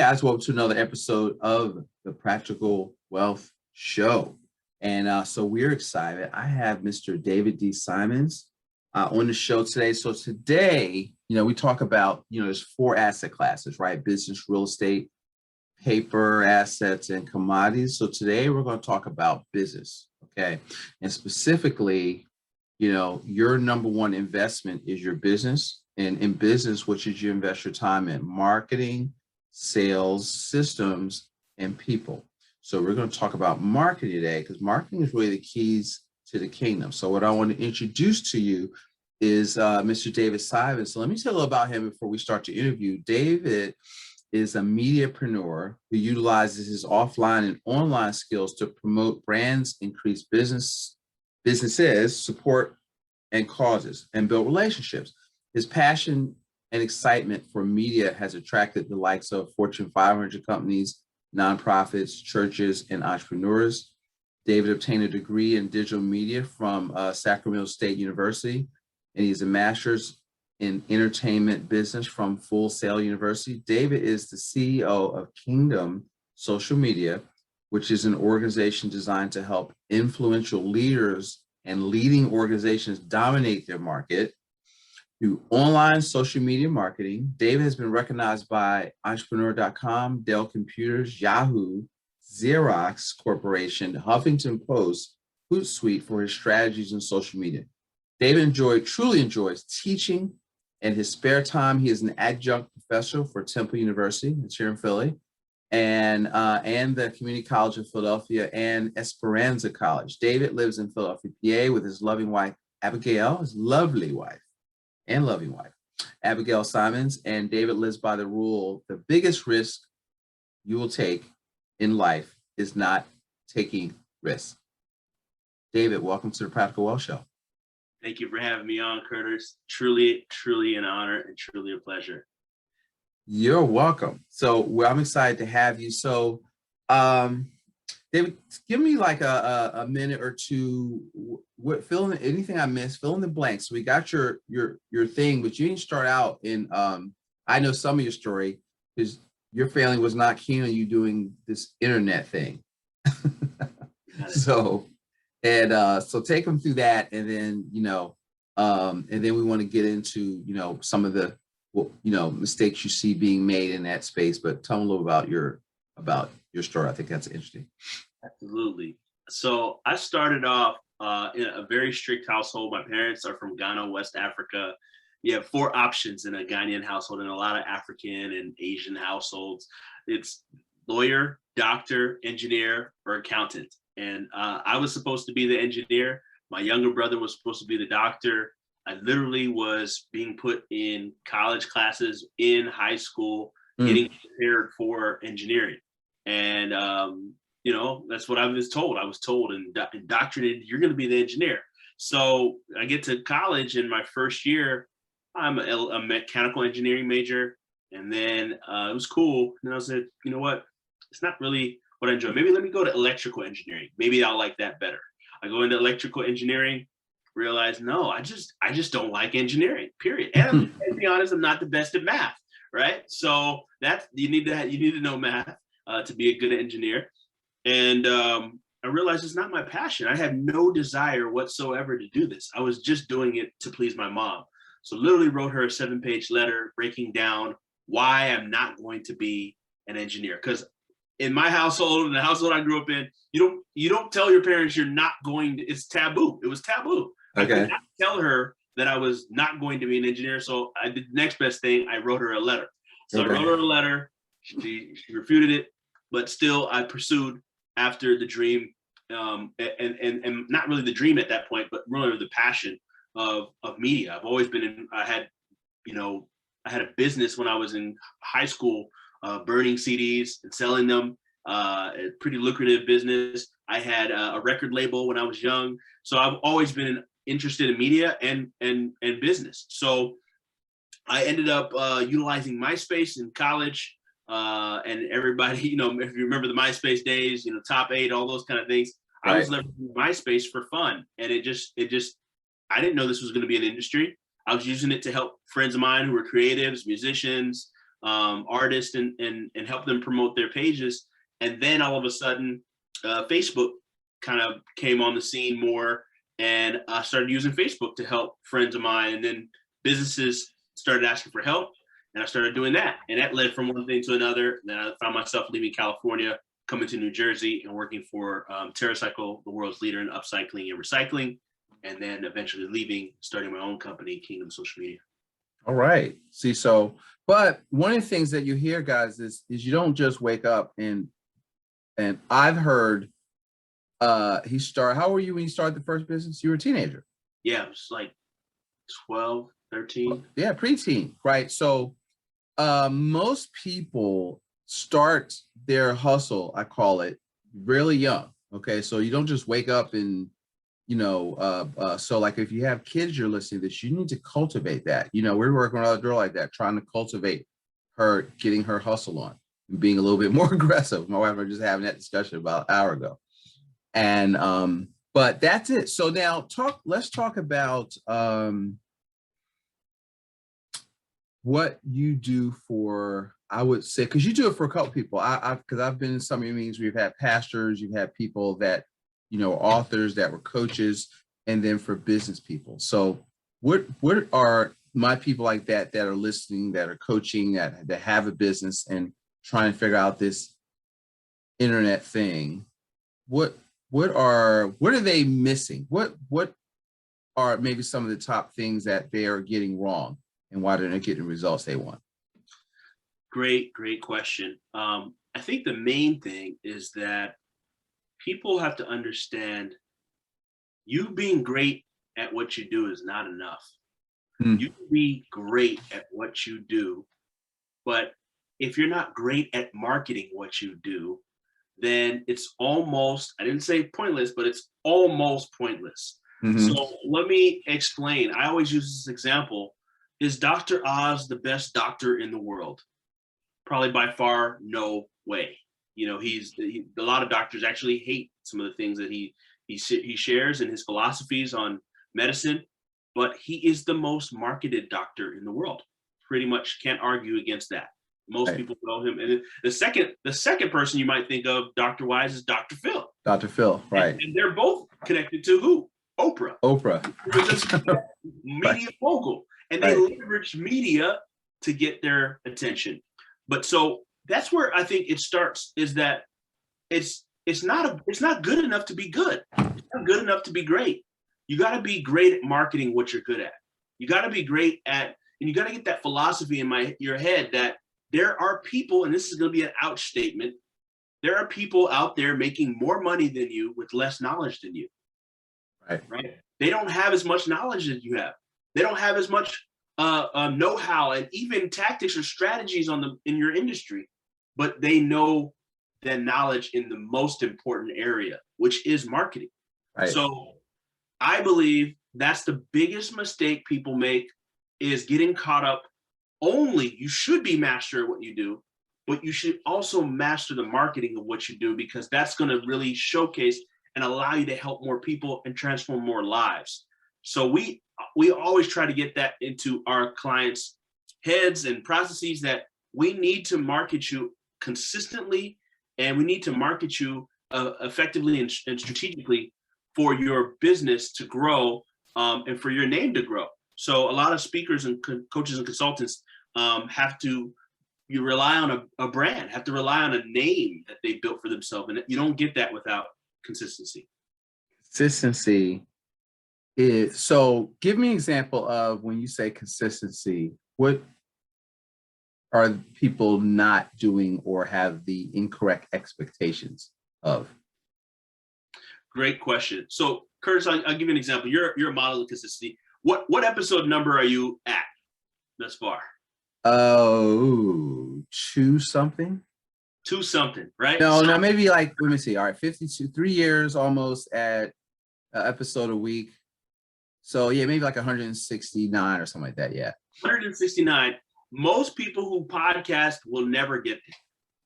guys, welcome to another episode of the Practical Wealth Show. And so we're excited. I have Mr. David D. Simons on the show today. So today, we talk about, there's four asset classes, right? Business, real estate, paper assets, and commodities. So today we're going to talk about business, okay? And specifically, your number one investment is your business. And in business, what should you invest your time in? Marketing, sales, systems, and people. So we're going to talk about marketing today because marketing is really the keys to the kingdom. So what I want to introduce to you is Mr. David Simons. So let me tell you a little about him before we start the interview. David is a mediapreneur who utilizes his offline and online skills to promote brands, increase businesses, support and causes, and build relationships. His passion and excitement for media has attracted the likes of Fortune 500 companies, nonprofits, churches, and entrepreneurs. David obtained a degree in digital media from Sacramento State University, and he's a master's in entertainment business from Full Sail University. David is the CEO of Kingdom Social Media, which is an organization designed to help influential leaders and leading organizations dominate their market through online social media marketing. David has been recognized by Entrepreneur.com, Dell Computers, Yahoo, Xerox Corporation, Huffington Post, Hootsuite for his strategies in social media. David truly enjoys teaching. In his spare time, he is an adjunct professor for Temple University, it's here in Philly, and the Community College of Philadelphia and Esperanza College. David lives in Philadelphia, PA, with his loving wife, Abigail, his lovely wife, Abigail Simons. And David lives by the rule: the biggest risk you will take in life is not taking risks. David, welcome to the Practical Wealth Show. Thank you for having me on, Curtis. Truly, truly an honor and truly a pleasure. You're welcome. So I'm excited to have you. So David, give me like a minute or two. Fill in anything I missed. Fill in the blanks. So we got your thing, but you didn't start out in. I know some of your story because your family was not keen on you doing this internet thing. So take them through that, and then and then we want to get into some of the mistakes you see being made in that space. But tell them a little about your story. I think that's interesting. Absolutely. So I started off in a very strict household. My parents are from Ghana, West Africa. You have four options in a Ghanaian household, and a lot of African and Asian households. It's lawyer, doctor, engineer, or accountant. And I was supposed to be the engineer. My younger brother was supposed to be the doctor. I literally was being put in college classes in high school, getting prepared for engineering. And, that's what I was told. I was told and indoctrinated, you're going to be the engineer. So I get to college in my first year, I'm a mechanical engineering major. And then it was cool. And I said, you know what? It's not really what I enjoy. Maybe let me go to electrical engineering. Maybe I'll like that better. I go into electrical engineering, realize, no, I just don't like engineering, period. And to be honest, I'm not the best at math, right? So you need to know math to be a good engineer. And I realized it's not my passion. I had no desire whatsoever to do this. I was just doing it to please my mom. So literally wrote her a 7-page letter breaking down why I'm not going to be an engineer. Because in my household, in the household I grew up in, you don't tell your parents you're not going to. It's taboo. It was taboo. Okay. I could not tell her that I was not going to be an engineer. So I did the next best thing. I wrote her a letter. So I wrote her a letter. She refuted it, but still I pursued after the dream, and not really the dream at that point, but really the passion of media. I've always been I had a business when I was in high school, burning CDs and selling them, a pretty lucrative business. I had a record label when I was young. So I've always been interested in media and business. So I ended up utilizing MySpace in college, and everybody, if you remember the MySpace days, top 8, all those kind of things. Right. I was leveraging MySpace for fun, and it just I didn't know this was going to be an industry. I was using it to help friends of mine who were creatives, musicians, artists and help them promote their pages. And then all of a sudden, Facebook kind of came on the scene more, and I started using Facebook to help friends of mine. And then businesses started asking for help, and I started doing that. And that led from one thing to another. Then I found myself leaving California, coming to New Jersey, and working for TerraCycle, the world's leader in upcycling and recycling. And then eventually leaving, starting my own company, Kingdom Social Media. All right. See, but one of the things that you hear, guys, is you don't just wake up and I've heard how were you when you started the first business? You were a teenager. Yeah, it was like 12, 13. Yeah, preteen, right? So most people start their hustle, I call it, really young. Okay, so you don't just wake up and so like if you have kids you're listening to this, you need to cultivate that. We're working with a girl like that, trying to cultivate her, getting her hustle on and being a little bit more aggressive. My wife and I were just having that discussion about an hour ago. And but that's it. So now let's talk about what you do for, I would say, because you do it for a couple people. Because I've been in some of your meetings, we've had pastors, you've had people that authors that were coaches, and then for business people. So what are my people like that are listening, that are coaching, that have a business and trying to figure out this internet thing? What are they missing? What are maybe some of the top things that they are getting wrong, and why they're not getting the results they want? Great question. I think the main thing is that people have to understand you being great at what you do is not enough. You can be great at what you do, but if you're not great at marketing what you do, then it's almost, I didn't say pointless, but it's almost pointless. So let me explain. I always use this example. Is Dr. Oz the best doctor in the world? Probably by far, no way. A lot of doctors actually hate some of the things that he shares and his philosophies on medicine, but he is the most marketed doctor in the world. Pretty much can't argue against that. Most people know him. And the second person you might think of, Dr. Wise, is Dr. Phil. Dr. Phil, right. And they're both connected to who? Oprah. Media mogul. And they leverage media to get their attention. But so that's where I think it starts, is that it's not good enough to be good. It's not good enough to be great. You got to be great at marketing what you're good at. You got to be great at, and you got to get that philosophy in your head that there are people, and this is going to be an ouch statement, there are people out there making more money than you with less knowledge than you. Right? They don't have as much knowledge as you have. They don't have as much know-how and even tactics or strategies in your industry, but they know the knowledge in the most important area, which is marketing. Right. So I believe that's the biggest mistake people make, is getting caught up. You should be master at what you do, but you should also master the marketing of what you do, because that's going to really showcase and allow you to help more people and transform more lives. So we always try to get that into our clients' heads and processes, that we need to market you consistently, and we need to market you effectively and strategically for your business to grow, and for your name to grow. So a lot of speakers and coaches and consultants you rely on a brand, have to rely on a name that they built for themselves. And you don't get that without consistency. So give me an example of, when you say consistency, what are people not doing or have the incorrect expectations of? Great question. So Curtis, I'll give you an example. You're a model of consistency. What episode number are you at thus far? Oh, 2 something. 2 something, right? No, maybe like, let me see. All right, 52, 3 years almost at episode a week. So yeah, maybe like 169 or something like that. Yeah. 169. Most people who podcast will never get there,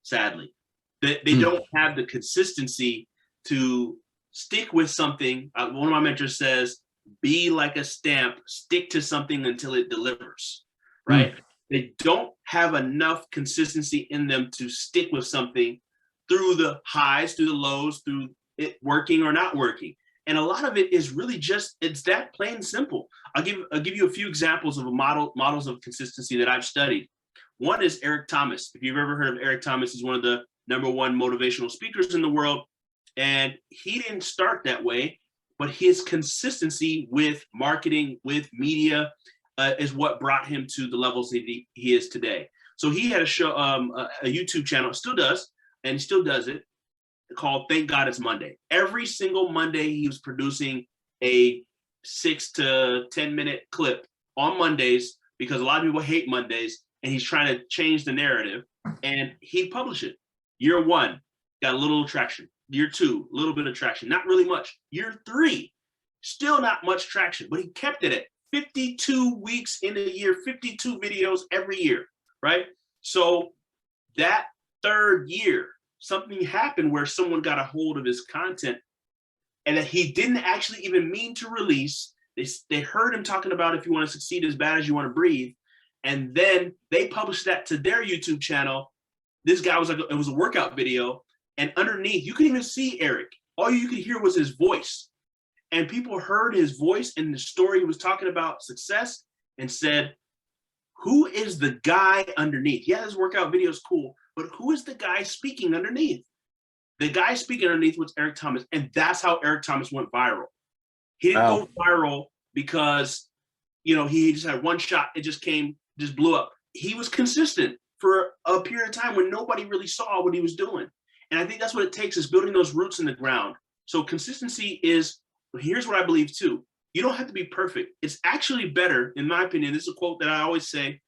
sadly. They don't have the consistency to stick with something. One of my mentors says, be like a stamp, stick to something until it delivers, right? They don't have enough consistency in them to stick with something through the highs, through the lows, through it working or not working. And a lot of it is really just, it's that plain and simple. I'll give you a few examples of models of consistency that I've studied. One is Eric Thomas. If you've ever heard of Eric Thomas, he's one of the #1 motivational speakers in the world. And he didn't start that way, but his consistency with marketing, with media, is what brought him to the levels that he is today. So he had a show, a YouTube channel, still does, and he still does it, called Thank God It's Monday. Every single Monday, he was producing a 6 to 10 minute clip on Mondays, because a lot of people hate Mondays, and he's trying to change the narrative, and he'd publish it. Year 1, got a little traction. Year 2, a little bit of traction, not really much. Year 3, still not much traction, but he kept it at 52 weeks in a year, 52 videos every year, right? So that 3rd year, something happened where someone got a hold of his content and that he didn't actually even mean to release. They heard him talking about, if you want to succeed as bad as you want to breathe. And then they published that to their YouTube channel. This guy was like, it was a workout video. And underneath, you couldn't even see Eric. All you could hear was his voice. And people heard his voice and the story he was talking about success and said, who is the guy underneath? Yeah, this workout video is cool, but who is the guy speaking underneath? The guy speaking underneath was Eric Thomas. And that's how Eric Thomas went viral. He didn't go viral because, he just had one shot. It just blew up. He was consistent for a period of time when nobody really saw what he was doing. And I think that's what it takes, is building those roots in the ground. So consistency is, here's what I believe too. You don't have to be perfect. It's actually better, in my opinion. This is a quote that I always say.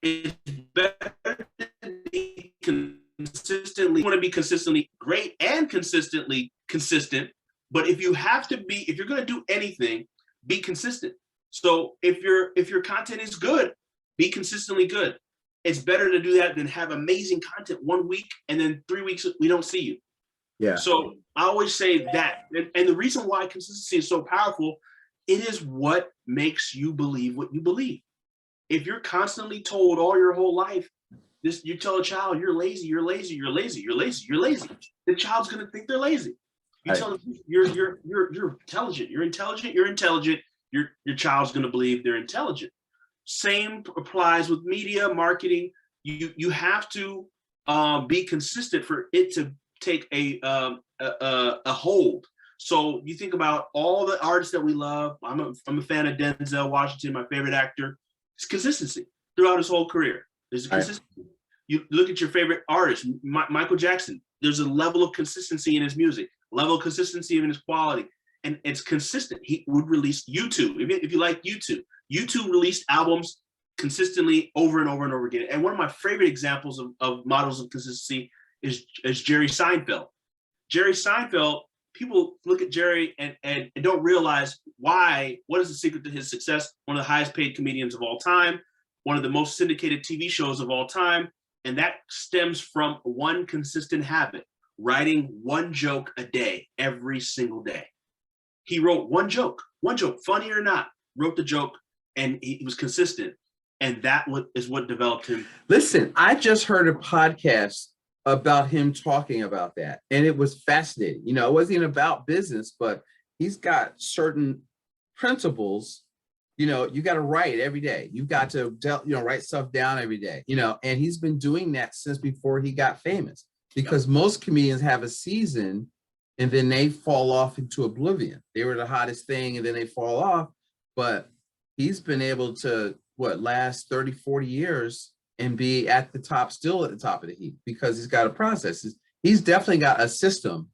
It's better to be consistently, you want to be consistently great and consistently consistent. But if you're going to do anything, be consistent. So if your content is good, be consistently good. It's better to do that than have amazing content 1 week and then 3 weeks we don't see you. Yeah. So I always say that, and the reason why consistency is so powerful, it is what makes you believe what you believe. If you're constantly told all your whole life, you tell a child you're lazy, you're lazy, you're lazy, you're lazy, you're lazy, the child's gonna think they're lazy. You tell them you're intelligent, you're intelligent, you're intelligent, your child's gonna believe they're intelligent. Same applies with media, marketing. You have to be consistent for it to take a hold. So you think about all the artists that we love. I'm a fan of Denzel Washington, my favorite actor. It's consistency throughout his whole career. There's a consistency. You look at your favorite artist, Michael Jackson. There's a level of consistency in his music, level of consistency in his quality, and it's consistent. He would release YouTube. If you like YouTube released albums consistently over and over and over again. And one of my favorite examples of models of consistency is Jerry Seinfeld. Jerry Seinfeld, people look at Jerry and don't realize what is the secret to his success? One of the highest paid comedians of all time, one of the most syndicated TV shows of all time. And that stems from one consistent habit, writing one joke a day, every single day. He wrote one joke, funny or not, wrote the joke, and he was consistent. And that is what developed him. Listen, I just heard a podcast about him talking about that, and it was fascinating. It wasn't even about business, but he's got certain principles. You got to write every day. You've got to write stuff down every day. And he's been doing that since before he got famous, because most comedians have a season and then they fall off into oblivion. They were the hottest thing and then they fall off. But he's been able to last 30, 40 years and be at the top, still at the top of the heap, because he's got a process. He's definitely got a system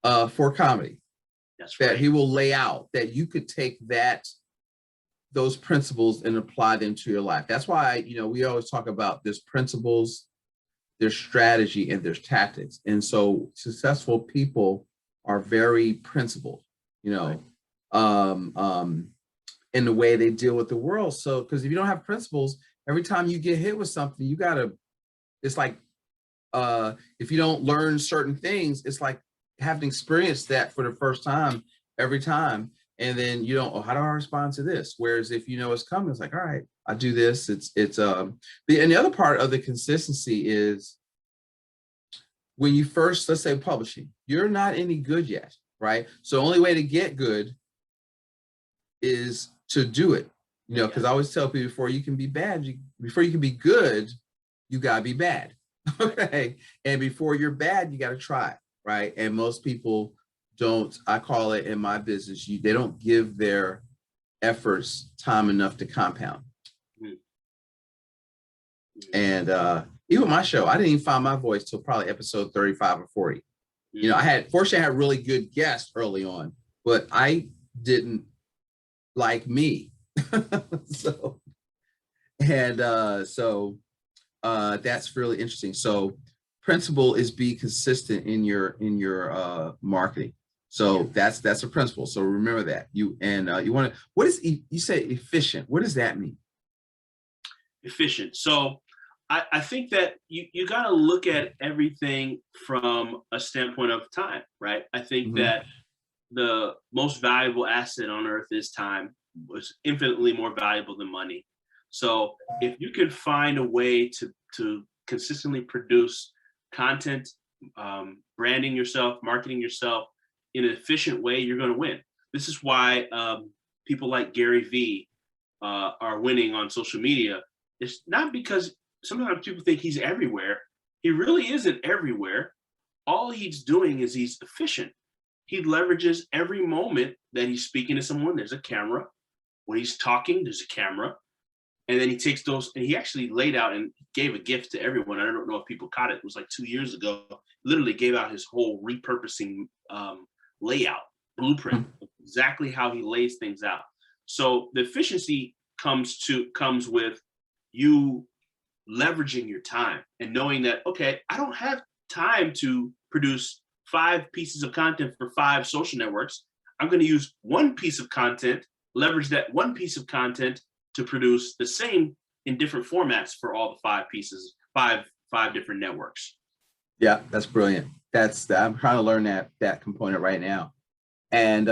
for comedy. That's right. That he will lay out, that you could take those principles and apply them to your life. That's why, we always talk about there's principles, there's strategy, and there's tactics. And so successful people are very principled, right. In the way they deal with the world. So, because if you don't have principles, every time you get hit with something, it's like, if you don't learn certain things, it's like having experienced that for the first time every time. and then you don't, oh, how do I respond to this? Whereas if you know it's coming, it's like, all right, I do this. And the other part of the consistency is when you first, let's say publishing, you're not any good yet, right? So the only way to get good is to do it, because I always tell people before you can be bad, before you can be good, you gotta be bad. Okay. And before you're bad, you gotta try, right? And most people don't, I call it in my business, they don't give their efforts time enough to compound. And even my show, I didn't even find my voice till probably episode 35 or 40. Fortunately, I had really good guests early on, but I didn't like me. So that's really interesting. So principle is be consistent in your marketing. So that's a principle. So remember that. You want to, what is, you say efficient, what does that mean? Efficient. So I think that you got to look at everything from a standpoint of time, right? I think that the most valuable asset on earth is time, was infinitely more valuable than money. So if you can find a way to consistently produce content, branding yourself, marketing yourself in an efficient way, you're going to win. This is why people like Gary Vee are winning on social media. It's not because sometimes people think he's everywhere. He really isn't everywhere. All he's doing is he's efficient. He leverages every moment that he's speaking to someone. There's a camera. When he's talking, there's a camera. And then he takes those, and he actually laid out and gave a gift to everyone. I don't know if people caught it. It was like 2 years ago. Literally gave out his whole repurposing layout, blueprint, exactly how he lays things out. So the efficiency comes with you leveraging your time and knowing that, okay, I don't have time to produce 5 pieces of content for 5 social networks. I'm going to use one piece of content, leverage that one piece of content to produce the same in different formats for all the 5 pieces, five different networks. Yeah, that's brilliant. I'm trying to learn that component right now. And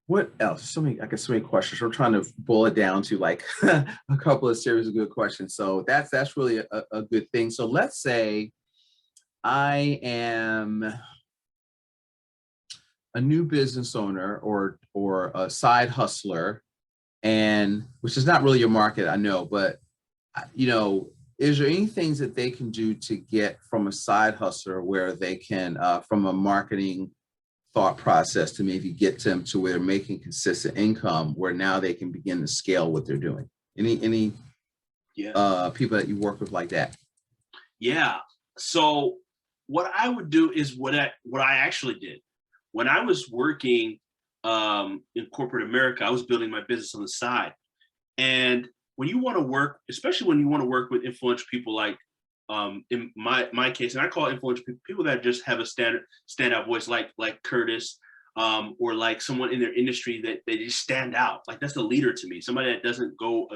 what else? I got so many questions. We're trying to boil it down to like a couple of series of good questions. So that's really a good thing. So let's say I am a new business owner or a side hustler, and which is not really your market, I know, but is there any things that they can do to get from a side hustler where they can, from a marketing thought process, to maybe get them to where they're making consistent income, where now they can begin to scale what they're doing? Any people that you work with like that? Yeah. So what I would do is what I actually did when I was working in corporate America. I was building my business on the side, and when you want to work, especially when you want to work with influential people, like in my case, and I call influential people that just have a standout voice, like Curtis, or like someone in their industry that they just stand out. Like that's a leader to me. Somebody that doesn't go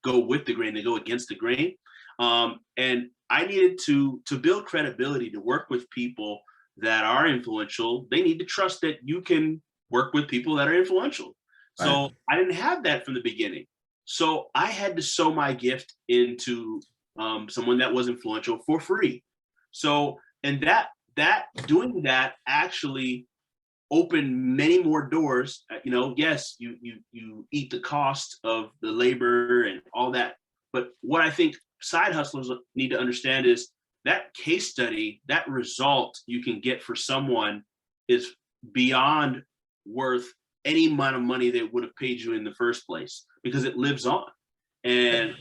with the grain, they go against the grain. And I needed to build credibility, to work with people that are influential. They need to trust that you can work with people that are influential. Right. So I didn't have that from the beginning. So I had to sow my gift into someone that was influential for free. So, and that doing that actually opened many more doors. Yes, you eat the cost of the labor and all that. But what I think side hustlers need to understand is that case study, that result you can get for someone is beyond worth any amount of money they would have paid you in the first place, because it lives on. And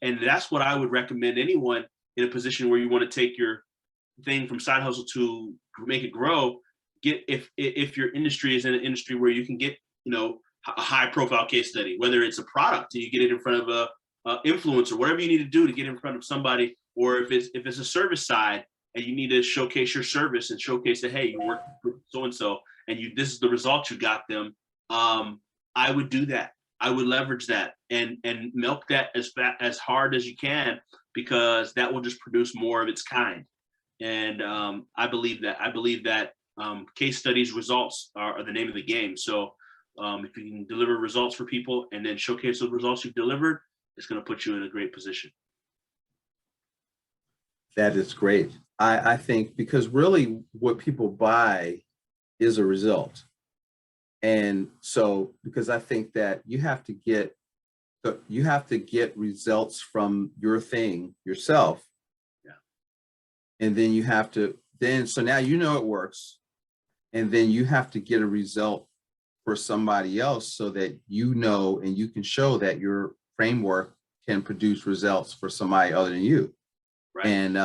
that's what I would recommend anyone in a position where you want to take your thing from side hustle to make it grow. If your industry is in an industry where you can get, a high profile case study, whether it's a product and you get it in front of a influencer, whatever you need to do to get in front of somebody, or if it's a service side and you need to showcase your service and showcase that, hey, you work with so-and-so and this is the result you got them. I would do that. I would leverage that and milk that as hard as you can, because that will just produce more of its kind. And I believe that case studies, results are the name of the game. So if you can deliver results for people and then showcase the results you've delivered, it's going to put you in a great position. That is great. I think because really what people buy is a result. And so, because I think that you have to get results from your thing yourself. Yeah. And then you have to, so now you know it works. And then you have to get a result for somebody else so that you know and you can show that your framework can produce results for somebody other than you. Right. And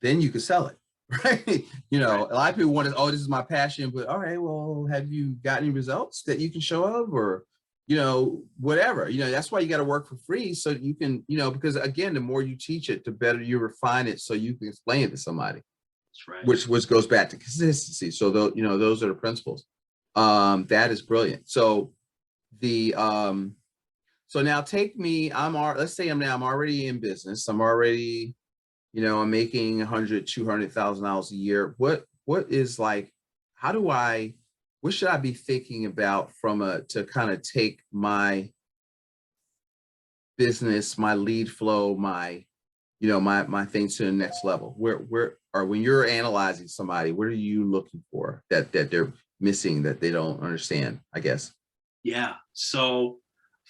then you can sell it. Right. You know, Right. A lot of people want to, oh, this is my passion, but all right, well, have you got any results that you can show of, or, you know, whatever, you know, that's why you got to work for free. So you can, you know, because again, the more you teach it, the better you refine it. So you can explain it to somebody. That's right. Which goes back to consistency. So those, you know, those are the principles. That is brilliant. So so now take me, let's say I'm already in business. I'm already, you know, I'm making $100,000-$200,000 a year. What is like, what should I be thinking about to kind of take my business, my lead flow, my things to the next level? When you're analyzing somebody, what are you looking for that they're missing, that they don't understand, I guess? Yeah. So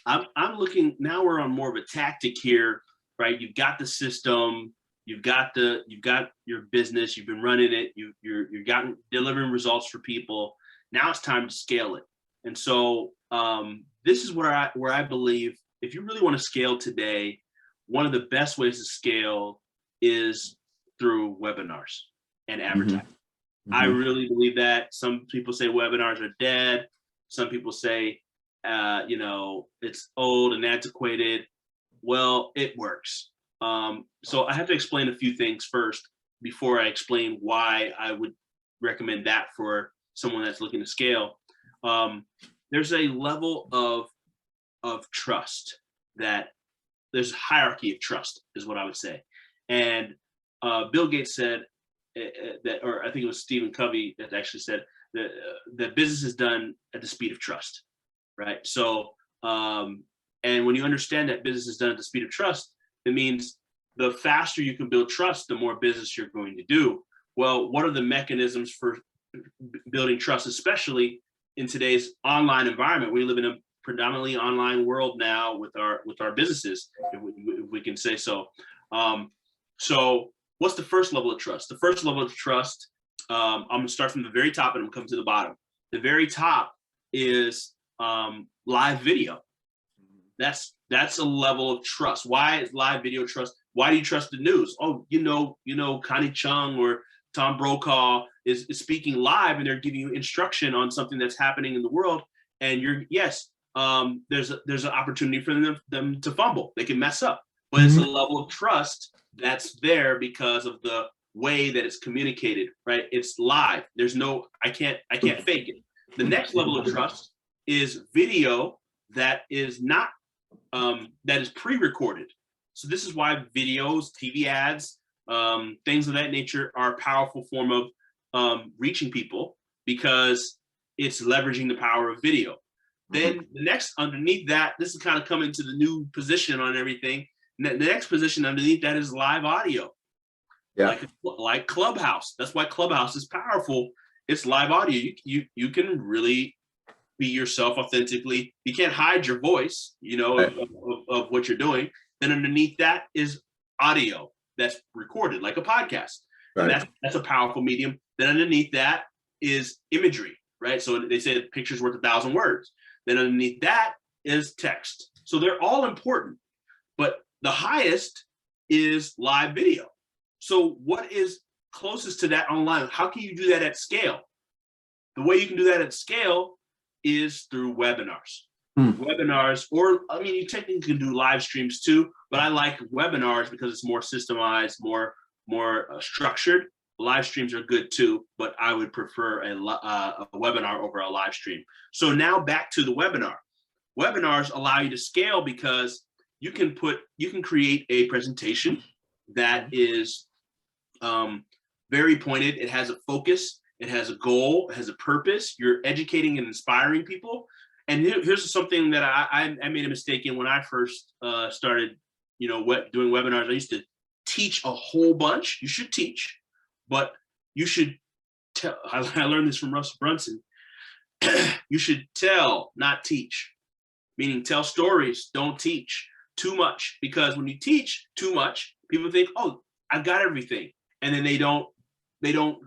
I'm looking, now we're on more of a tactic here, right? You've got the system, you've got your business, you've been running it, you're gotten delivering results for people. Now it's time to scale it. And so this is where I believe if you really want to scale today, one of the best ways to scale is through webinars and advertising. Mm-hmm. I really believe that. Some people say webinars are dead. Some people say, you know, it's old and antiquated. Well, it works. So I have to explain a few things first before I explain why I would recommend that for someone that's looking to scale. There's a level of trust, that there's a hierarchy of trust is what I would say. And Bill Gates said that, or I think it was Stephen Covey that actually said that business is done at the speed of trust, right? So, and when you understand that business is done at the speed of trust, it means the faster you can build trust, the more business you're going to do. Well, what are the mechanisms for building trust, especially in today's online environment? We live in a predominantly online world now with our businesses, if we can say so. So what's the first level of trust? The first level of trust, I'm gonna start from the very top and I'm gonna come to the bottom. The very top is live video. That's a level of trust. Why is live video trust? Why do you trust the news? Oh, you know, Connie Chung or Tom Brokaw is speaking live and they're giving you instruction on something that's happening in the world. And there's an opportunity for them to fumble. They can mess up, but it's a level of trust that's there because of the way that it's communicated, right? It's live. There's no, I can't fake it. The next level of trust is video that is not, that is pre-recorded. So this is why videos, TV ads, things of that nature are a powerful form of reaching people, because it's leveraging the power of video. Then the next underneath that, this is kind of coming to the new position on everything. The next position underneath that is live audio. Yeah. Like Clubhouse. That's why Clubhouse is powerful. It's live audio. You can really be yourself authentically. You can't hide your voice, you know, right, of what you're doing. Then underneath that is audio that's recorded, like a podcast. Right. And that's a powerful medium. Then underneath that is imagery, right? So they say picture's worth 1,000 words. Then underneath that is text. So they're all important, but the highest is live video. So what is closest to that online? How can you do that at scale? The way you can do that at scale is through webinars. Webinars, or I mean, you technically can do live streams too, but I like webinars because it's more systemized, more structured. Live streams are good too, but I would prefer a webinar over a live stream. So now back to the webinar. Webinars allow you to scale because you can create a presentation that is very pointed. It has a focus. It has a goal, it has a purpose. You're educating and inspiring people. And here's something that I made a mistake in when I first started, doing webinars. I used to teach a whole bunch. You should teach, but you should tell. I learned this from Russell Brunson. You should tell, not teach. Meaning tell stories, don't teach too much. Because when you teach too much, people think, oh, I got everything. And then they don't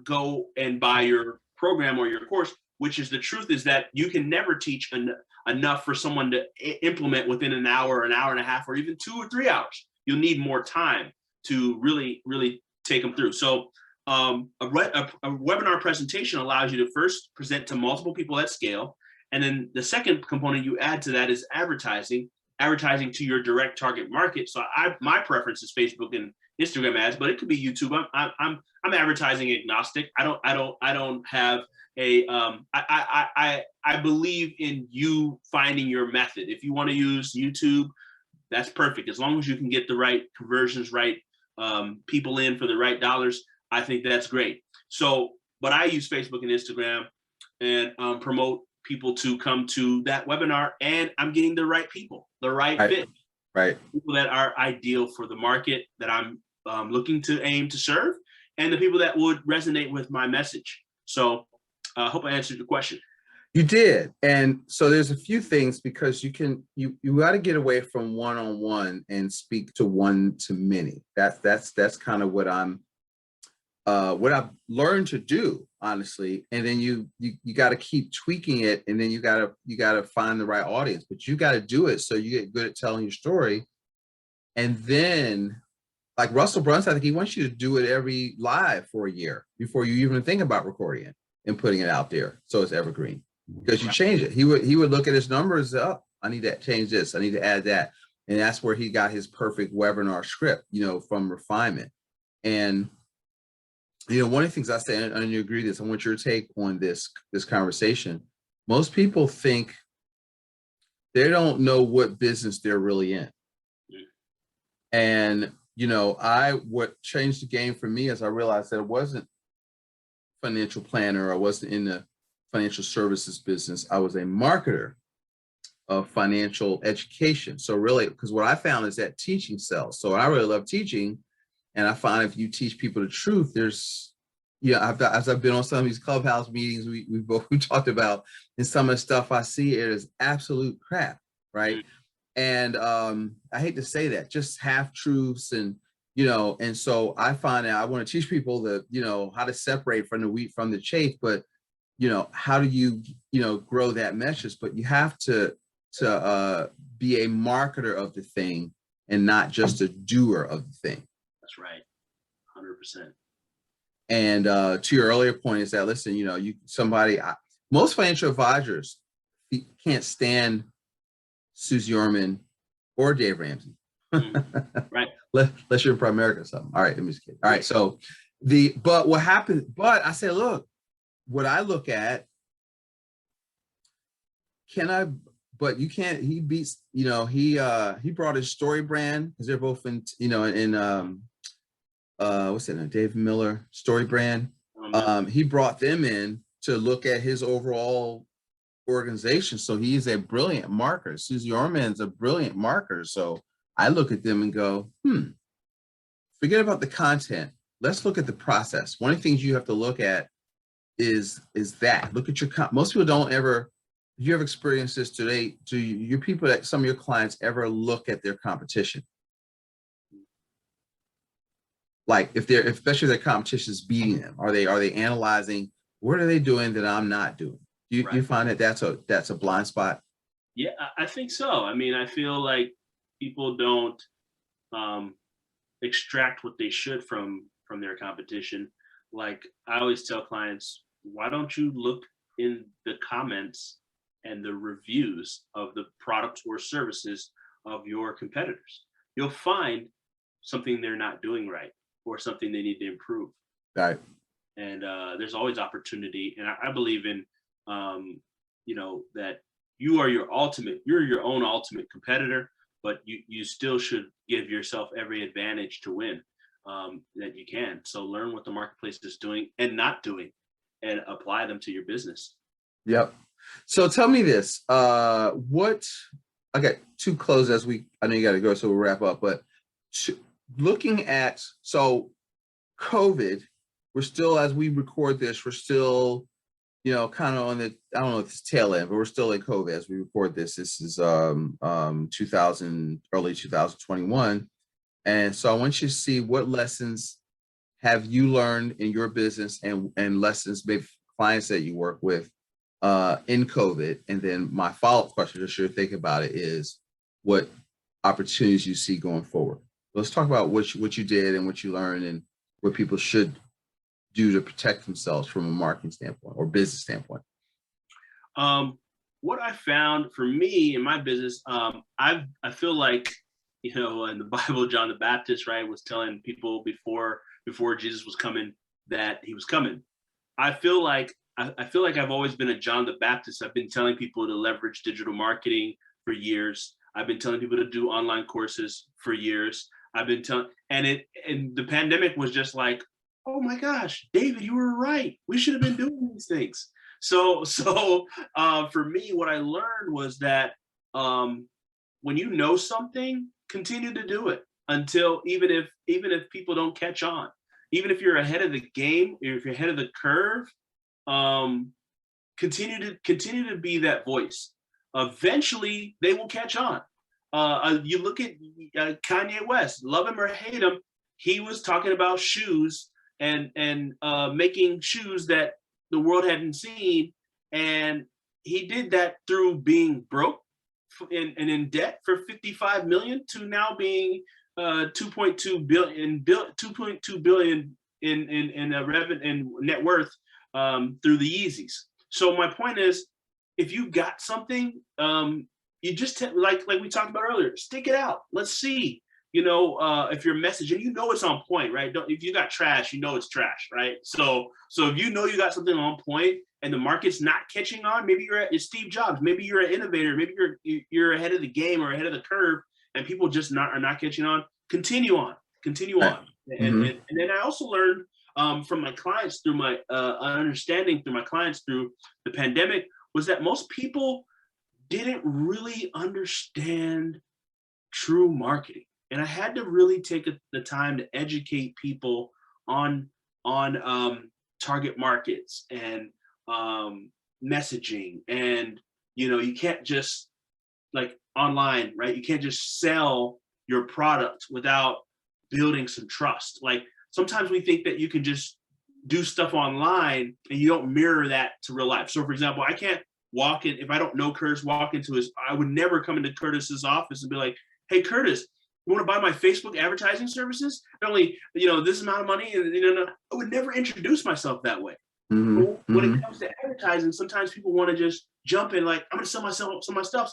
go and buy your program or your course, which is the truth, is that you can never teach enough for someone to implement within an hour and a half, or even 2 or 3 hours. You'll need more time to really, really take them through. So a webinar presentation allows you to first present to multiple people at scale. And then the second component you add to that is advertising to your direct target market. So my preference is Facebook and Instagram ads, but it could be YouTube. I'm advertising agnostic. I don't have a I believe in you finding your method. If you want to use YouTube, that's perfect. As long as you can get the right conversions, right people in for the right dollars, I think that's great. So, but I use Facebook and Instagram and promote people to come to that webinar, and I'm getting the right people, the right fit, right? People that are ideal for the market that I'm looking to aim to serve, and the people that would resonate with my message. So I hope I answered your question. You did. And so there's a few things, because you got to get away from one-on-one and speak to one to many. That's kind of what what I've learned to do, honestly. And then you got to keep tweaking it, and then you got to find the right audience, but you got to do it so you get good at telling your story. And then, like Russell Brunson, I think he wants you to do it every live for a year before you even think about recording it and putting it out there, so it's evergreen, because you change it. He would look at his numbers. Oh, I need to change this, I need to add that. And that's where he got his perfect webinar script, from refinement. And one of the things I say, and you agree this, I want your take on this conversation. Most people think they don't know what business they're really in. And, what changed the game for me is I realized that it wasn't financial planner. I wasn't in the financial services business. I was a marketer of financial education. So really, because what I found is that teaching sells. So I really love teaching. And I find if you teach people the truth, there's, as I've been on some of these clubhouse meetings we talked about, and some of the stuff I see, it is absolute crap, right? And I hate to say that, just half truths, and and so I find out I want to teach people that how to separate from the wheat from the chaff, but how do you grow that message? But you have to be a marketer of the thing and not just a doer of the thing. That's right, 100%. And to your earlier point is that, listen, most financial advisors can't stand Susie Orman or Dave Ramsey. Right. Unless you're in Primerica or something. All right, let me just kidding. All right, so but what happened, but I said, look, what I look at, but you can't, he beats, he brought his story brand, because they're both in, what's that, Dave Miller story brand. He brought them in to look at his overall organization. So he's a brilliant marketer. Susie Orman's a brilliant marketer. So I look at them and go, forget about the content. Let's look at the process. One of the things you have to look at is that. Look at your, most people don't ever, if you have experienced this today, do your people, that some of your clients ever look at their competition? Like especially if their competition is beating them, are they analyzing, what are they doing that I'm not doing? Do you find that that's a blind spot? Yeah, I think so. I mean, I feel like people don't extract what they should from their competition. Like I always tell clients, why don't you look in the comments and the reviews of the products or services of your competitors? You'll find something they're not doing right, or something they need to improve. Right. And there's always opportunity. And I believe in, that you're your own ultimate competitor, but you still should give yourself every advantage to win that you can. So learn what the marketplace is doing and not doing, and apply them to your business. Yep. So tell me this, okay, to close I know you got to go, so we'll wrap up, but looking at, so COVID, we're still, as we record this, we're still, kind of on the, I don't know if it's tail end, but we're still in COVID as we record this. This is early 2021. And so I want you to see what lessons have you learned in your business and lessons, maybe clients that you work with in COVID. And then my follow-up question, just sure think about it, is what opportunities you see going forward. Let's talk about what you did and what you learned and what people should do to protect themselves from a marketing standpoint or business standpoint. What I found for me in my business, I feel like, in the Bible, John the Baptist, right, was telling people before Jesus was coming that he was coming. I feel like I've always been a John the Baptist. I've been telling people to leverage digital marketing for years. I've been telling people to do online courses for years. I've been telling, and the pandemic was just like, oh my gosh, David, you were right. We should have been doing these things. So for me, what I learned was that when you know something, continue to do it until even if people don't catch on, even if you're ahead of the game, or if you're ahead of the curve, continue to be that voice. Eventually, they will catch on. You look at Kanye West, love him or hate him, he was talking about shoes and making shoes that the world hadn't seen, and he did that through being broke and in debt for 55 million to now being 2.2 billion in revenue and net worth through the Yeezys. So my point is, if you got something, you just like we talked about earlier, stick it out. Let's see. If your message, and it's on point, right? If you got trash, it's trash, right? So if you got something on point and the market's not catching on, maybe it's Steve Jobs, maybe you're an innovator, maybe you're ahead of the game or ahead of the curve, and people just are not catching on. Continue on. Mm-hmm. And then I also learned from my clients through my understanding through my clients through the pandemic was that most people didn't really understand true marketing. And I had to really take the time to educate people on target markets and messaging. And, you can't just, like online, right? You can't just sell your product without building some trust. Like sometimes we think that you can just do stuff online and you don't mirror that to real life. So for example, I can't walk in, if I don't know Curtis, I would never come into Curtis's office and be like, hey, Curtis, you want to buy my Facebook advertising services? Only, this amount of money. And I would never introduce myself that way. Mm-hmm. When it comes to advertising, sometimes people want to just jump in like, I'm going to sell my stuff.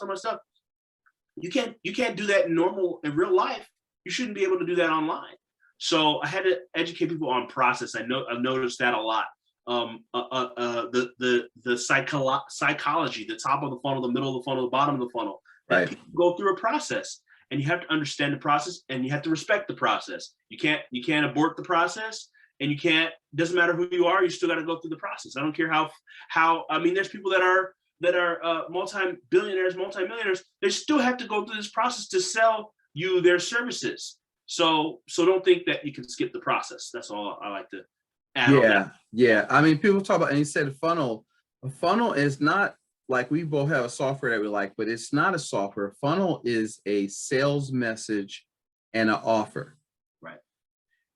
You can't do that in real life. You shouldn't be able to do that online. So I had to educate people on process. I've noticed that a lot. The psychology, the top of the funnel, the middle of the funnel, the bottom of the funnel. Right. People go through a process. And you have to understand the process, and you have to respect the process. You can't abort the process, and doesn't matter who you are, you still got to go through the process. I don't care how there's people that are multi-billionaires, multi-millionaires, they still have to go through this process to sell you their services. So don't think that you can skip the process. That's all I like to add on that. Yeah. I mean, people talk about, and you said a funnel is not, like we both have a software that we like, but it's not a software. A funnel is a sales message and an offer. Right.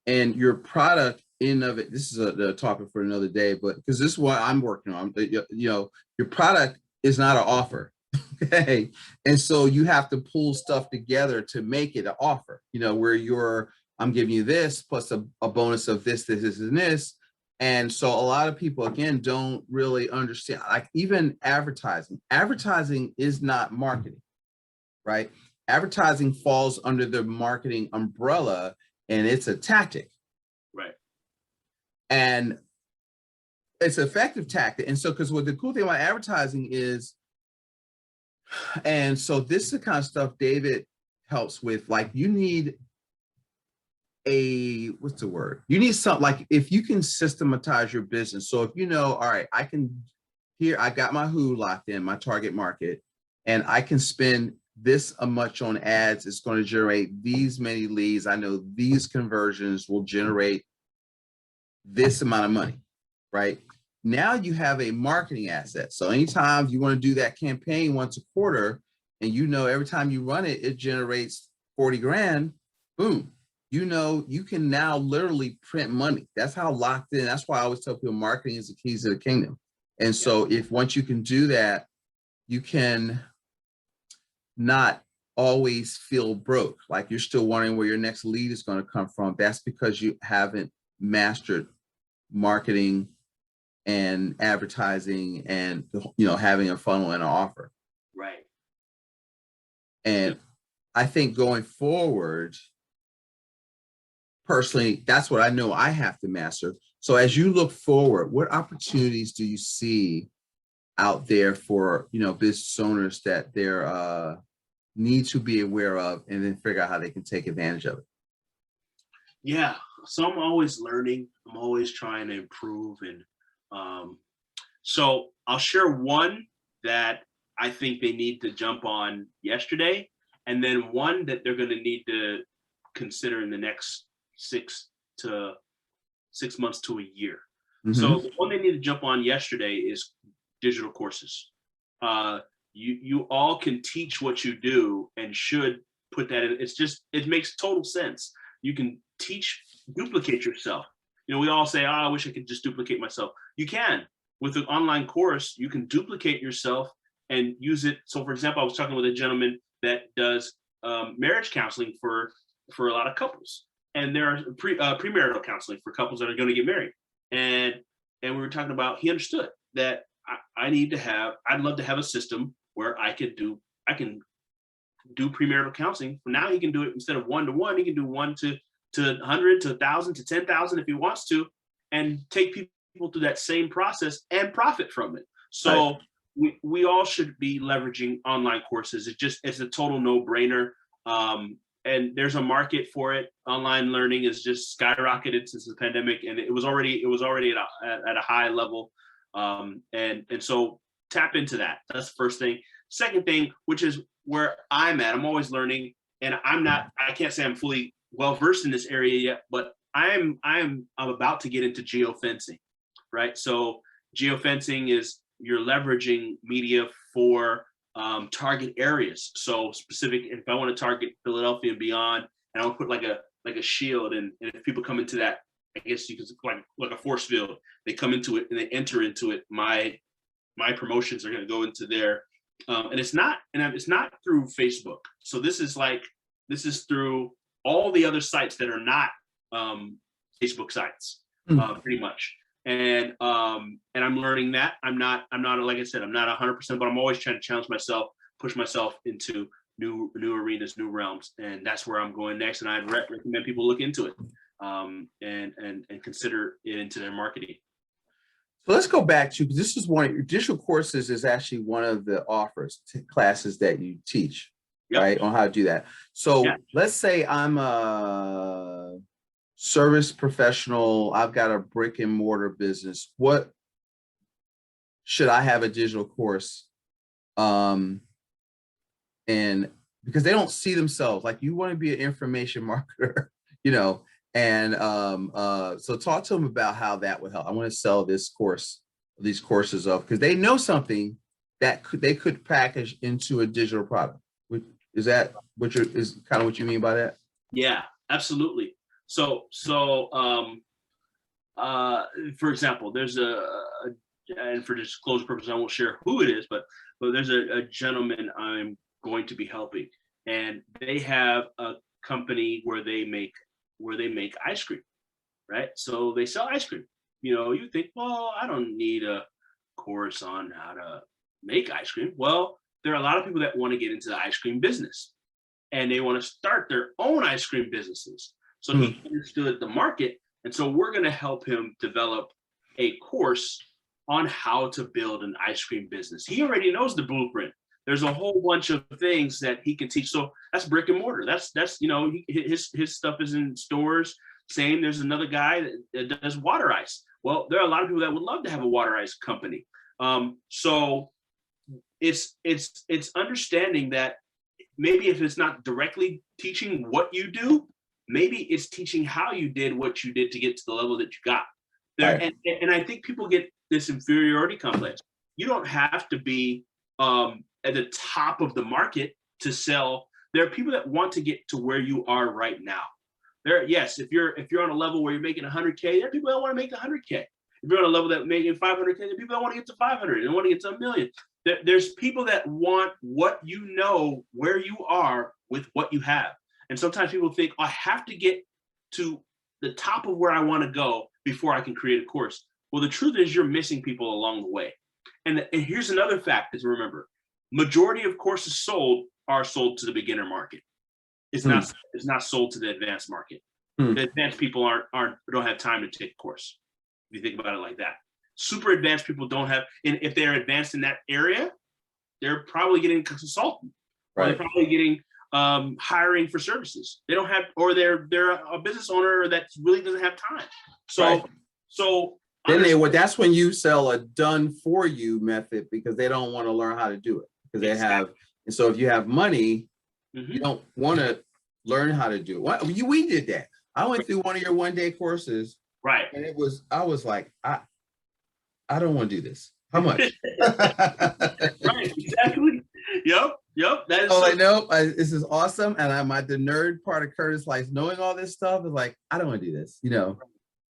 And your product in of it, this is a topic for another day, but because this is what I'm working on, your product is not an offer. Okay. And so you have to pull stuff together to make it an offer, where I'm giving you this plus a bonus of this, and this. And so a lot of people, again, don't really understand, like even advertising is not marketing, right? Advertising falls under the marketing umbrella, and it's a tactic. Right. And it's an effective tactic. And so, because what the cool thing about advertising is, and so this is the kind of stuff David helps with, like you need what's the word? You need something like if you can systematize your business. So if you know, all right, I got my who locked in, my target market, and I can spend this much on ads. It's going to generate these many leads. I know these conversions will generate this amount of money, right? Now you have a marketing asset. So anytime you want to do that campaign once a quarter, and you know every time you run it, it generates 40 grand, boom. You know, you can now literally print money. That's how locked in. That's why I always tell people marketing is the keys to the kingdom. And so if once you can do that, you can not always feel broke, like you're still wondering where your next lead is going to come from. That's because you haven't mastered marketing and advertising and, you know, having a funnel and an offer. Right. And I think going forward, personally, that's what I know I have to master. So as you look forward, what opportunities do you see out there for, you know, business owners that they're need to be aware of, and then figure out how they can take advantage of it? Yeah. So I'm always learning. I'm always trying to improve. And so I'll share one that I think they need to jump on yesterday, and then one that they're going to need to consider in the next 6 months to a year. So the one they need to jump on yesterday is digital courses. You all can teach what you do and should put that in. It makes total sense. You can duplicate yourself. You know, we all say, oh, I wish I could just duplicate myself. You can. With an online course, you can duplicate yourself and use it. So for example, I was talking with a gentleman that does marriage counseling for a lot of couples. And there are premarital counseling for couples that are going to get married. And we were talking about, he understood that I'd love to have a system where I can do premarital counseling. For now, he can do it instead of 1-to-1, he can do 1 to 100 to 1,000 to 10,000 if he wants to, and take people through that same process and profit from it. So we all should be leveraging online courses. It's a total no-brainer. And there's a market for it. Online learning is just skyrocketed since the pandemic, and it was already at a high level. And so tap into that. That's the first thing. Second thing, which is where I'm at, I'm always learning, and I can't say I'm fully well versed in this area yet, but I'm about to get into geofencing, right? So geofencing is you're leveraging media for target areas. So specific, if I want to target Philadelphia and beyond, and I want to put like a shield, and if people come into that, I guess you could like a force field, they come into it and they enter into it, my promotions are going to go into there. And it's not through Facebook. So this is through all the other sites that are not Facebook sites, pretty much. And I'm learning that. I'm not, like I said, I'm not 100%, but I'm always trying to challenge myself, push myself into new arenas, new realms. And that's where I'm going next. And I'd recommend people look into it and consider it into their marketing. So let's go back to, because this is one of your digital courses is actually one of the offers classes that you teach, right, on how to do that. So let's say I'm a service professional, I've got a brick and mortar business. What should I have a digital course? And because they don't see themselves, like you want to be an information marketer, you know, and so talk to them about how that would help. I want to sell this course, these courses of, because they know something that they could package into a digital product. Is that is kind of what you mean by that? Yeah, absolutely. So for example, there's and for disclosure purposes, I won't share who it is, but there's a gentleman I'm going to be helping, and they have a company where they make ice cream, right? So they sell ice cream. You know, you think, well, I don't need a course on how to make ice cream. Well, there are a lot of people that want to get into the ice cream business, and they want to start their own ice cream businesses. So he understood the market. And so we're going to help him develop a course on how to build an ice cream business. He already knows the blueprint. There's a whole bunch of things that he can teach. So that's brick and mortar. That's his stuff is in stores. Same. There's another guy that does water ice. Well, there are a lot of people that would love to have a water ice company. So it's understanding that maybe if it's not directly teaching what you do, maybe it's teaching how you did what you did to get to the level that you got there. Right. And I think people get this inferiority complex. You don't have to be at the top of the market to sell. There are people that want to get to where you are right now. Yes, if you're on a level where you're making 100K, there are people that want to make 100K. If you're on a level that making 500K, there are people that want to get to 500 and want to get to $1 million. There's people that want what you know, where you are with what you have. And sometimes people think, I have to get to the top of where I want to go before I can create a course. Well, the truth is you're missing people along the way. And here's another fact to remember. Majority of courses sold are sold to the beginner market. It's not sold to the advanced market. The advanced people don't have time to take a course. If you think about it like that. Super advanced people don't have, and if they're advanced in that area, they're probably getting a consultant. Right. Or they're probably getting hiring for services. They don't have, or they're a business owner that really doesn't have time. So right. So then that's when you sell a done for you method, because they don't want to learn how to do it, because they have. And so if you have money, you don't want to learn how to do it. We did that. I went through one of your one-day courses, right? And I was like, I don't want to do this. How much? Right, exactly. Yep. That is. Oh, I know. This is awesome, and the nerd part of Curtis, like knowing all this stuff, is like, I don't want to do this,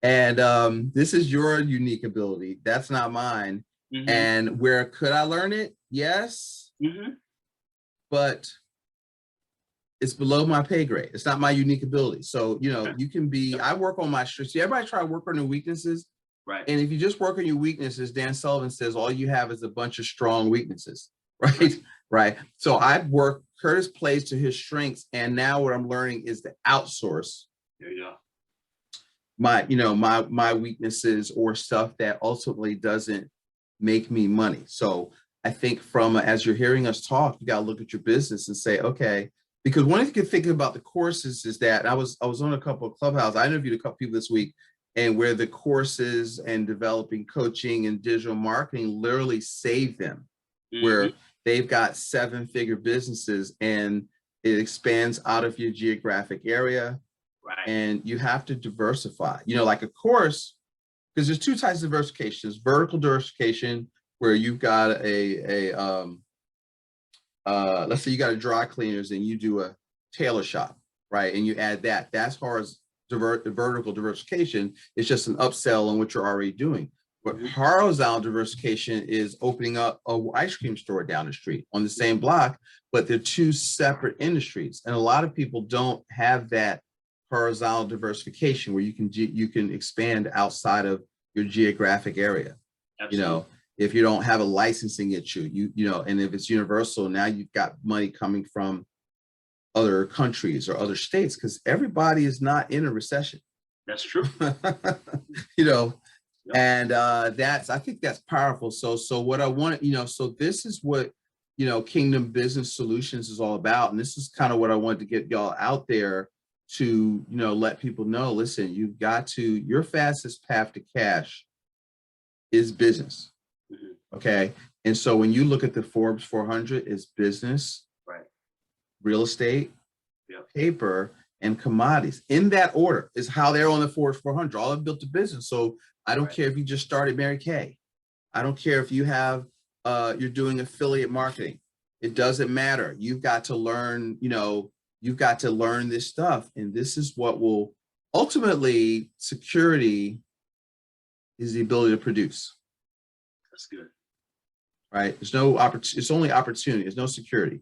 And this is your unique ability. That's not mine. And where could I learn it? Yes, but it's below my pay grade. It's not my unique ability. So you can be. I work on my strengths. Everybody try to work on their weaknesses. Right. And if you just work on your weaknesses, Dan Sullivan says all you have is a bunch of strong weaknesses, right? Right. So Curtis plays to his strengths, and now what I'm learning is to outsource. There you go. My weaknesses or stuff that ultimately doesn't make me money. So I think as you're hearing us talk, you got to look at your business and say, okay, because one thing you can think about the courses is that I was on a couple of Clubhouse. I interviewed a couple people this week, and where the courses and developing coaching and digital marketing literally save them, where they've got 7-figure businesses and it expands out of your geographic area. Right. And you have to diversify, like a course, because there's 2 types of diversification. There's vertical diversification, where you've got let's say you got a dry cleaners and you do a tailor shop, right? And you add that. That's vertical diversification. It's just an upsell on what you're already doing. But horizontal diversification is opening up an ice cream store down the street on the same block, but they're 2 separate industries. And a lot of people don't have that horizontal diversification where you can expand outside of your geographic area. Absolutely. If you don't have a licensing issue, and if it's universal, now you've got money coming from other countries or other states, because everybody is not in a recession. That's true. And I think that's powerful. So what I want, so this is what, Kingdom Business Solutions is all about. And this is kind of what I wanted to get y'all out there to, let people know, listen, your fastest path to cash is business. Okay. And so when you look at the Forbes 400, it's business, right, real estate, paper, and commodities. In that order is how they're on the Forbes 400. All have built a business. So I don't care if you just started Mary Kay. I don't care if you have, you're doing affiliate marketing. It doesn't matter. You've got to learn, you've got to learn this stuff. And this is what will ultimately, security is the ability to produce. That's good. Right. There's no opportunity. It's only opportunity. There's no security.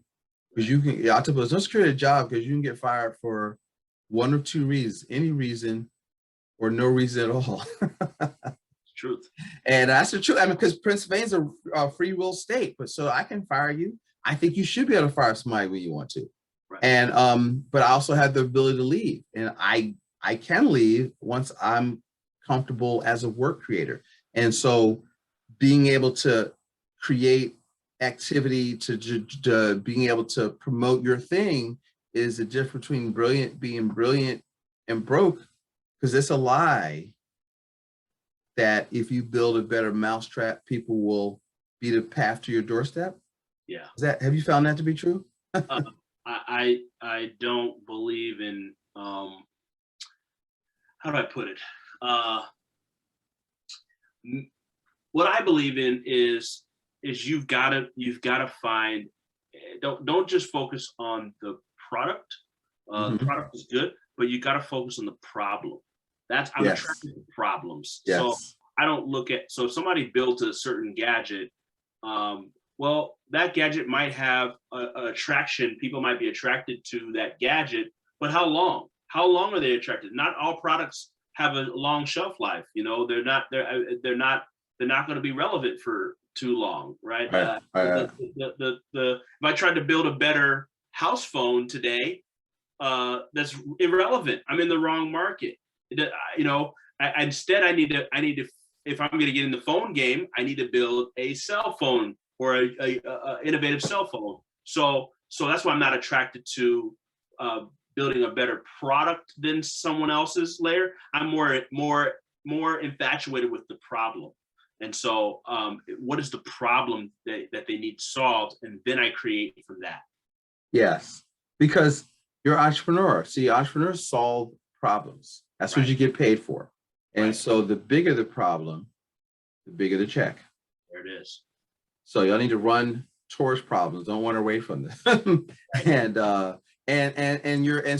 Because there's no security job, because you can get fired for 1 or 2 reasons, any reason or no reason at all. Truth. And that's the truth. I mean, because Pennsylvania's a free will state, but so I can fire you. I think you should be able to fire somebody when you want to. Right. And but I also have the ability to leave, and I can leave once I'm comfortable as a work creator. And so being able to create activity to being able to promote your thing is the difference between being brilliant and broke, because it's a lie that if you build a better mousetrap, people will beat a path to your doorstep. Yeah. Have you found that to be true? I don't believe in how do I put it? What I believe in is you've got to find, don't just focus on the product. The product is good, but you got to focus on the problem. I'm Yes. attracted to problems. Yes. So I don't so if somebody built a certain gadget, well, that gadget might have a attraction. People might be attracted to that gadget, but how long? How long are they attracted? Not all products have a long shelf life. You know, they're not going to be relevant for too long, right? If I tried to build a better house phone today, that's irrelevant. I'm in the wrong market. You know, instead I need to, if I'm going to get in the phone game, I need to build a cell phone or a innovative cell phone. So that's why I'm not attracted to building a better product than someone else's layer. I'm more infatuated with the problem. And so what is the problem that they need solved? And then I create from that. Yes, because you're an entrepreneur. See, entrepreneurs solve problems. That's what you get paid for. And so the bigger the problem, the bigger the check. There it is. So y'all need to run towards problems. Don't run away from them. And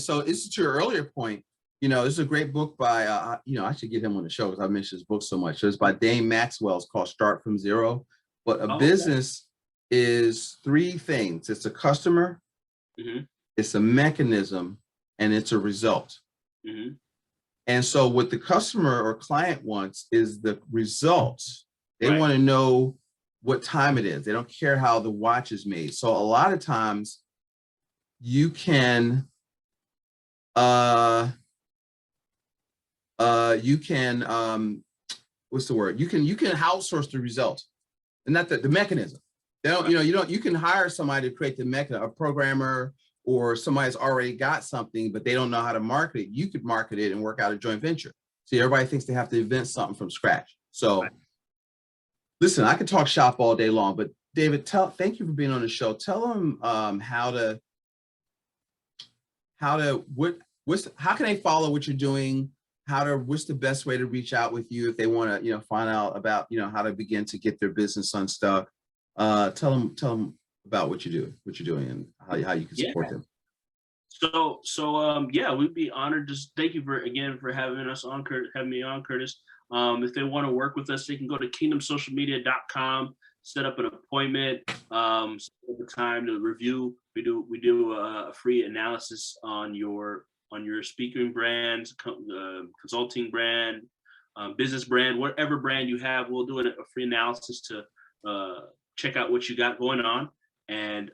so this is to your earlier point. You know, this is a great book by, I should get him on the show because I mentioned his book so much. So it's by Dane Maxwell. It's called Start From Zero. But a business is three things. It's a customer, it's a mechanism, and it's a result. And so what the customer or client wants is the results. They want to know what time it is. They don't care how the watch is made. So a lot of times you can what's the word? You can outsource the result and not the mechanism. They don't, you can hire somebody to create the mechanism, a programmer or somebody's already got something, but they don't know how to market it. You could market it and work out a joint venture. See, everybody thinks they have to invent something from scratch. So listen, I could talk shop all day long, but David, thank you for being on the show. Tell them how can they follow what you're doing? What's the best way to reach out with you if they want to, find out about, how to begin to get their business unstuck? Tell them about what you're doing and how you can support them. So we'd be honored. Just thank you for having us on, having me on, Curtis. If they want to work with us, they can go to kingdomsocialmedia.com, set up an appointment, set up a time to review. We do a free analysis on your speaking brand, consulting brand, business brand, whatever brand you have. We'll do a free analysis to check out what you got going on and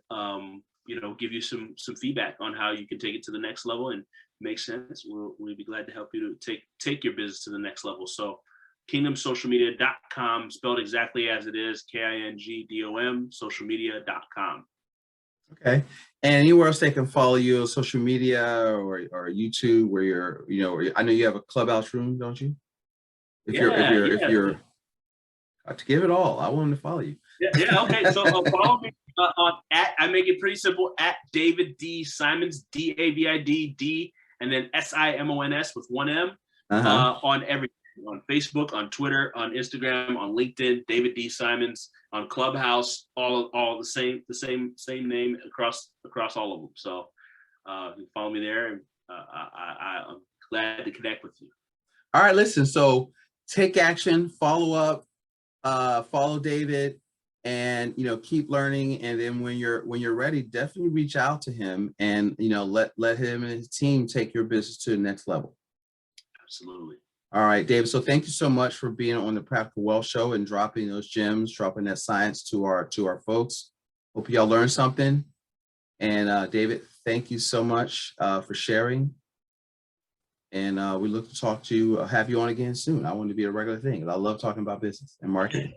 give you some feedback on how you can take it to the next level and make sense. We'll be glad to help you to take your business to the next level. So kingdomsocialmedia.com, spelled exactly as it is, KINGDOM, socialmedia.com. Okay. And anywhere else they can follow you on social media or YouTube where you're, I know you have a clubhouse room, don't you? If you're to give it all, I want them to follow you. Yeah. Okay. So follow me I make it pretty simple, at David D. Simons, DAVID, and then SIMONS with one M on everything, on Facebook, on Twitter, on Instagram, on LinkedIn, David D. Simons, on Clubhouse, all the same name across all of them. So you can follow me there, and I'm glad to connect with you. All right, listen. So take action, follow up, follow David, and keep learning. And then when you're ready, definitely reach out to him, and let him and his team take your business to the next level. Absolutely. All right, David. So thank you so much for being on the Practical Wealth Show and dropping those gems, dropping that science to our folks. Hope y'all learned something. And David, thank you so much for sharing. And we look to have you on again soon. I want to be a regular thing. I love talking about business and marketing.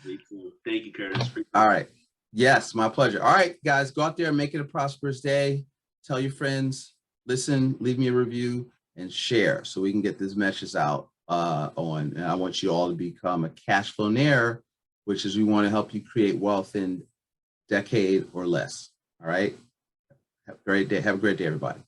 Me too. Thank you, Curtis. All right. Yes, my pleasure. All right, guys, go out there and make it a prosperous day. Tell your friends, listen, leave me a review, and share so we can get this message out and I want you all to become a cash flownaire, which is we want to help you create wealth in decade or less. All right. Have a great day. Have a great day, everybody.